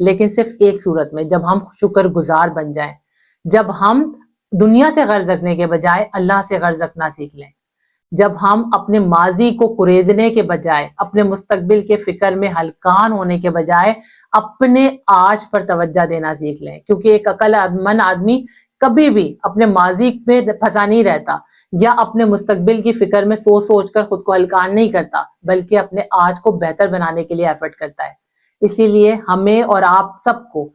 لیکن صرف ایک صورت میں، جب ہم شکر گزار بن جائیں، جب ہم دنیا سے غرض رکھنے کے بجائے اللہ سے غرض رکھنا سیکھ لیں، جب ہم اپنے ماضی کو کریدنے کے بجائے، اپنے مستقبل کے فکر میں ہلکان ہونے کے بجائے اپنے آج پر توجہ دینا سیکھ لیں، کیونکہ ایک عقل مند آدمی کبھی بھی اپنے ماضی میں پھنسا نہیں رہتا یا اپنے مستقبل کی فکر میں سوچ سوچ کر خود کو ہلکان نہیں کرتا، بلکہ اپنے آج کو بہتر بنانے کے لیے ایفرٹ کرتا ہے۔ اسی لیے ہمیں اور آپ سب کو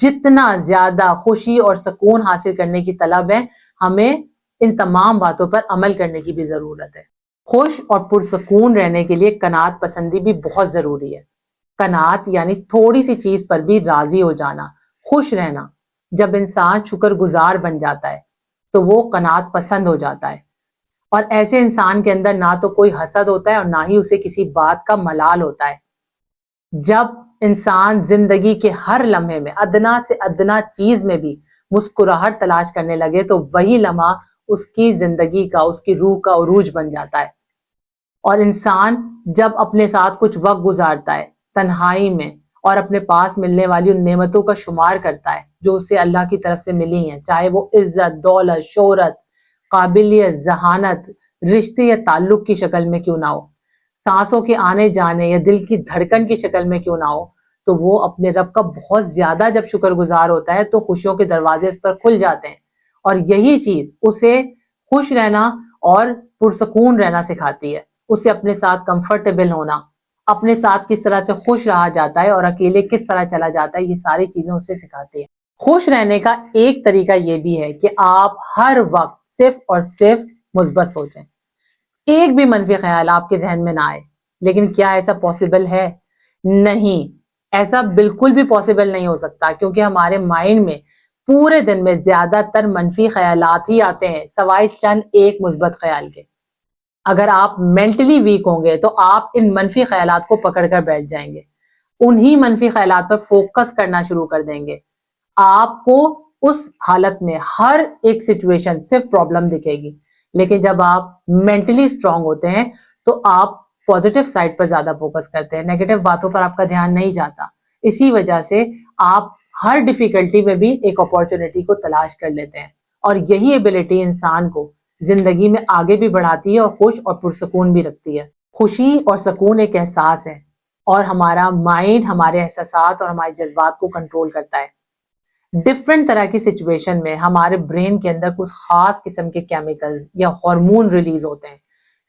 جتنا زیادہ خوشی اور سکون حاصل کرنے کی طلب ہے، ہمیں ان تمام باتوں پر عمل کرنے کی بھی ضرورت ہے۔ خوش اور پرسکون رہنے کے لیے قناعت پسندی بھی بہت ضروری ہے۔ قناعت یعنی تھوڑی سی چیز پر بھی راضی ہو جانا، خوش رہنا۔ جب انسان شکر گزار بن جاتا ہے تو وہ قناعت پسند ہو جاتا ہے، اور ایسے انسان کے اندر نہ تو کوئی حسد ہوتا ہے اور نہ ہی اسے کسی بات کا ملال ہوتا ہے۔ جب انسان زندگی کے ہر لمحے میں ادنا سے ادنا چیز میں بھی مسکراہٹ تلاش کرنے لگے تو وہی لمحہ اس کی زندگی کا، اس کی روح کا عروج بن جاتا ہے۔ اور انسان جب اپنے ساتھ کچھ وقت گزارتا ہے تنہائی میں اور اپنے پاس ملنے والی ان نعمتوں کا شمار کرتا ہے جو اسے اللہ کی طرف سے ملی ہیں، چاہے وہ عزت، دولت، شہرت، قابلیت، ذہانت، رشتے یا تعلق کی شکل میں کیوں نہ ہو، سانسوں کے آنے جانے یا دل کی دھڑکن کی شکل میں کیوں نہ ہو، تو وہ اپنے رب کا بہت زیادہ جب شکر گزار ہوتا ہے تو خوشیوں کے دروازے اس پر کھل جاتے ہیں، اور یہی چیز اسے خوش رہنا اور پرسکون رہنا سکھاتی ہے۔ اسے اپنے ساتھ کمفرٹیبل ہونا، اپنے ساتھ کس طرح سے خوش رہا جاتا ہے اور اکیلے کس طرح چلا جاتا ہے، یہ ساری چیزیں اسے سکھاتی ہیں۔ خوش رہنے کا ایک طریقہ یہ بھی ہے کہ آپ ہر وقت صرف اور صرف مثبت سوچیں، ایک بھی منفی خیال آپ کے ذہن میں نہ آئے۔ لیکن کیا ایسا پاسبل ہے؟ نہیں، ایسا بالکل بھی پاسبل نہیں ہو سکتا، کیونکہ ہمارے مائنڈ میں پورے دن میں زیادہ تر منفی خیالات ہی آتے ہیں سوائے چند ایک مثبت خیال کے۔ اگر آپ مینٹلی ویک ہوں گے تو آپ ان منفی خیالات کو پکڑ کر بیٹھ جائیں گے، انہی منفی خیالات پر فوکس کرنا شروع کر دیں گے۔ آپ کو اس حالت میں ہر ایک سچویشن صرف پرابلم دکھے گی، لیکن جب آپ مینٹلی اسٹرانگ ہوتے ہیں تو آپ پازیٹیو سائڈ پر زیادہ فوکس کرتے ہیں، نیگیٹو باتوں پر آپ کا دھیان نہیں جاتا۔ اسی وجہ سے آپ ہر ڈیفیکلٹی میں بھی ایک اپورچونٹی کو تلاش کر لیتے ہیں، اور یہی ایبلٹی انسان کو زندگی میں آگے بھی بڑھاتی ہے اور خوش اور پرسکون بھی رکھتی ہے۔ خوشی اور سکون ایک احساس ہے، اور ہمارا مائنڈ ہمارے احساسات اور ہمارے جذبات کو کنٹرول کرتا ہے۔ ڈفرینٹ طرح کی سچویشن میں ہمارے برین کے اندر کچھ خاص قسم کے کیمیکلز یا ہارمون ریلیز ہوتے ہیں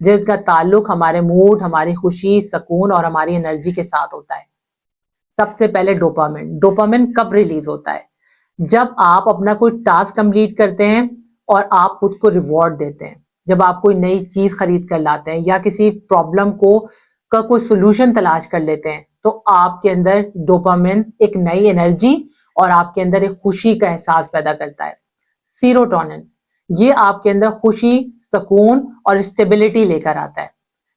جن کا تعلق ہمارے موڈ، ہماری خوشی، سکون اور ہماری انرجی کے ساتھ ہوتا ہے۔ سب سے پہلے ڈوپامن۔ ڈوپامن کب ریلیز ہوتا ہے؟ جب آپ اپنا کوئی ٹاسک کمپلیٹ کرتے ہیں اور آپ خود کو ریوارڈ دیتے ہیں، جب آپ کوئی نئی چیز خرید کر لاتے ہیں یا کسی پرابلم کا کوئی سولوشن تلاش کر لیتے ہیں، تو آپ کے اندر ڈوپامن ایک نئی انرجی اور آپ کے اندر ایک خوشی کا احساس پیدا کرتا ہے۔ سیروٹونن، یہ آپ کے اندر خوشی، سکون اور اسٹیبلٹی لے کر آتا ہے۔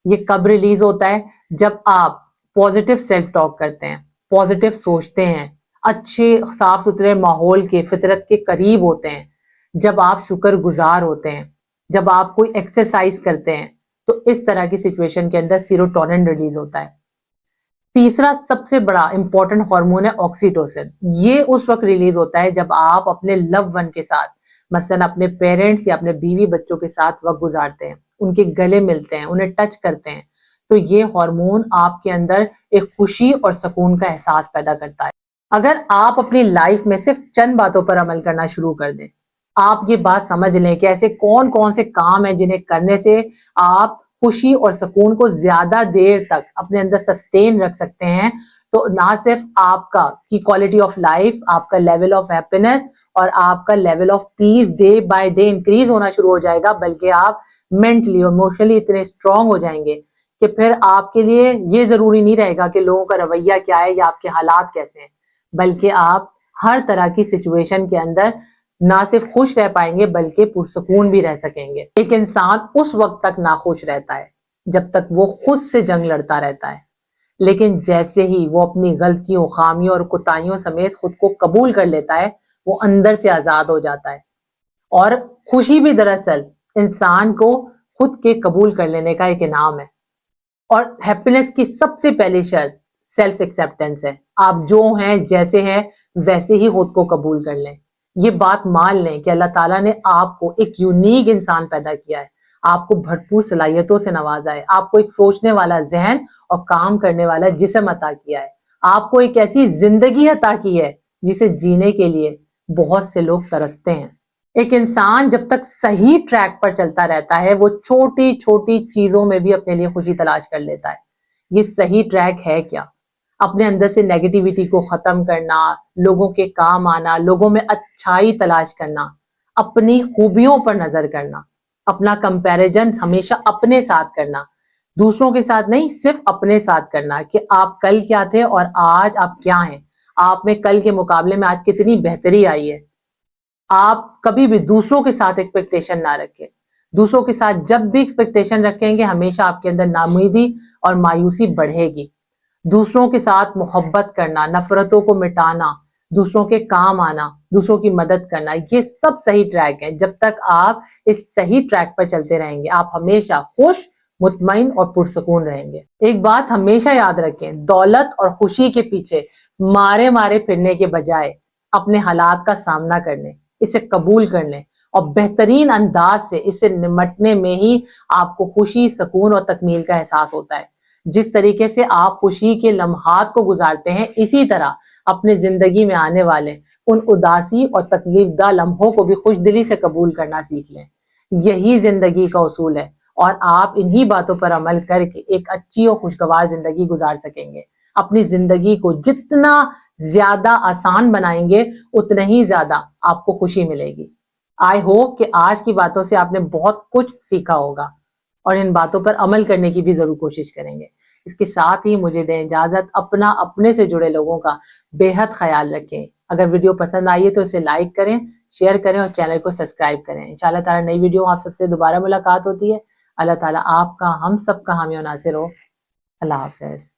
یہ کب ریلیز ہوتا ہے؟ جب آپ پازیٹیو سیلف ٹاک کرتے ہیں، پازیٹیو سوچتے ہیں، اچھے صاف ستھرے ماحول کے، فطرت کے قریب ہوتے ہیں، جب آپ شکر گزار ہوتے ہیں، جب آپ کوئی ایکسرسائز کرتے ہیں، تو اس طرح کی سچویشن کے اندر سیروٹونن ریلیز ہوتا ہے۔ تیسرا سب سے بڑا امپورٹنٹ ہارمون ہے آکسیٹوسن۔ یہ اس وقت ریلیز ہوتا ہے جب آپ اپنے لو ون کے ساتھ، مثلا اپنے پیرنٹس یا اپنے بیوی بچوں کے ساتھ وقت گزارتے ہیں، ان کے گلے ملتے ہیں، انہیں ٹچ کرتے ہیں، تو یہ ہارمون آپ کے اندر ایک خوشی اور سکون کا احساس پیدا کرتا ہے۔ اگر آپ اپنی لائف میں صرف چند باتوں پر عمل کرنا شروع کر دیں، آپ یہ بات سمجھ لیں کہ ایسے کون کون سے کام ہیں جنہیں کرنے سے آپ خوشی اور سکون کو زیادہ دیر تک اپنے اندر سسٹین رکھ سکتے ہیں، تو نہ صرف آپ کی کوالٹی آف لائف، آپ کا لیول آف ہیپینس اور آپ کا level of peace day by day increase ہونا شروع ہو جائے گا، بلکہ آپ مینٹلی اور ایموشنلی اتنے اسٹرانگ ہو جائیں گے کہ پھر آپ کے لیے یہ ضروری نہیں رہے گا کہ لوگوں کا رویہ کیا ہے یا آپ کے حالات کیسے ہیں، بلکہ آپ ہر طرح کی سچویشن کے اندر نہ صرف خوش رہ پائیں گے بلکہ پرسکون بھی رہ سکیں گے۔ ایک انسان اس وقت تک ناخوش رہتا ہے جب تک وہ خود سے جنگ لڑتا رہتا ہے، لیکن جیسے ہی وہ اپنی غلطیوں، خامیوں اور کوتاہیوں سمیت خود کو قبول کر لیتا ہے، وہ اندر سے آزاد ہو جاتا ہے۔ اور خوشی بھی دراصل انسان کو خود کے قبول کر لینے کا ایک انعام ہے، اور ہیپینس کی سب سے پہلی شرط سیلف ایکسیپٹنس ہے۔ آپ جو ہیں جیسے ہیں ویسے ہی خود کو قبول کر لیں. یہ بات مان لیں کہ اللہ تعالیٰ نے آپ کو ایک یونیک انسان پیدا کیا ہے, آپ کو بھرپور صلاحیتوں سے نوازا ہے, آپ کو ایک سوچنے والا ذہن اور کام کرنے والا جسم عطا کیا ہے, آپ کو ایک ایسی زندگی عطا کی ہے جسے جینے کے لیے بہت سے لوگ ترستے ہیں. ایک انسان جب تک صحیح ٹریک پر چلتا رہتا ہے وہ چھوٹی چھوٹی چیزوں میں بھی اپنے لیے خوشی تلاش کر لیتا ہے. یہ صحیح ٹریک ہے کیا؟ اپنے اندر سے نیگیٹیوٹی کو ختم کرنا, لوگوں کے کام آنا, لوگوں میں اچھائی تلاش کرنا, اپنی خوبیوں پر نظر کرنا, اپنا کمپیریزن ہمیشہ اپنے ساتھ کرنا, دوسروں کے ساتھ نہیں صرف اپنے ساتھ کرنا کہ آپ کل کیا تھے اور آج آپ کیا ہیں, آپ میں کل کے مقابلے میں آج کتنی بہتری آئی ہے. آپ کبھی بھی دوسروں کے ساتھ ایکسپیکٹیشن نہ رکھیں. دوسروں کے ساتھ جب بھی ایکسپیکٹیشن رکھیں گے ہمیشہ آپ کے اندر ناامیدی اور مایوسی بڑھے گی. دوسروں کے ساتھ محبت کرنا, نفرتوں کو مٹانا, دوسروں کے کام آنا, دوسروں کی مدد کرنا, یہ سب صحیح ٹریک ہے. جب تک آپ اس صحیح ٹریک پر چلتے رہیں گے آپ ہمیشہ خوش, مطمئن اور پرسکون رہیں گے. ایک بات ہمیشہ یاد رکھیں, دولت اور خوشی کے پیچھے مارے مارے پھرنے کے بجائے اپنے حالات کا سامنا کرنے, اسے قبول کرنے اور بہترین انداز سے اسے نمٹنے میں ہی آپ کو خوشی, سکون اور تکمیل کا احساس ہوتا ہے. جس طریقے سے آپ خوشی کے لمحات کو گزارتے ہیں اسی طرح اپنے زندگی میں آنے والے ان اداسی اور تکلیف دہ لمحوں کو بھی خوش دلی سے قبول کرنا سیکھ لیں. یہی زندگی کا اصول ہے اور آپ انہی باتوں پر عمل کر کے ایک اچھی اور خوشگوار زندگی گزار سکیں گے. اپنی زندگی کو جتنا زیادہ آسان بنائیں گے اتنا ہی زیادہ آپ کو خوشی ملے گی. آئی ہوپ کہ آج کی باتوں سے آپ نے بہت کچھ سیکھا ہوگا اور ان باتوں پر عمل کرنے کی بھی ضرور کوشش کریں گے. اس کے ساتھ ہی مجھے دیں اجازت, اپنے سے جڑے لوگوں کا بے حد خیال رکھیں. اگر ویڈیو پسند آئی ہے تو اسے لائک کریں, شیئر کریں اور چینل کو سبسکرائب کریں. انشاءاللہ تعالی نئی ویڈیو آپ سب سے دوبارہ ملاقات ہوتی ہے. اللہ تعالیٰ آپ کا, ہم سب کا حامی و ناصر ہو. اللہ حافظ.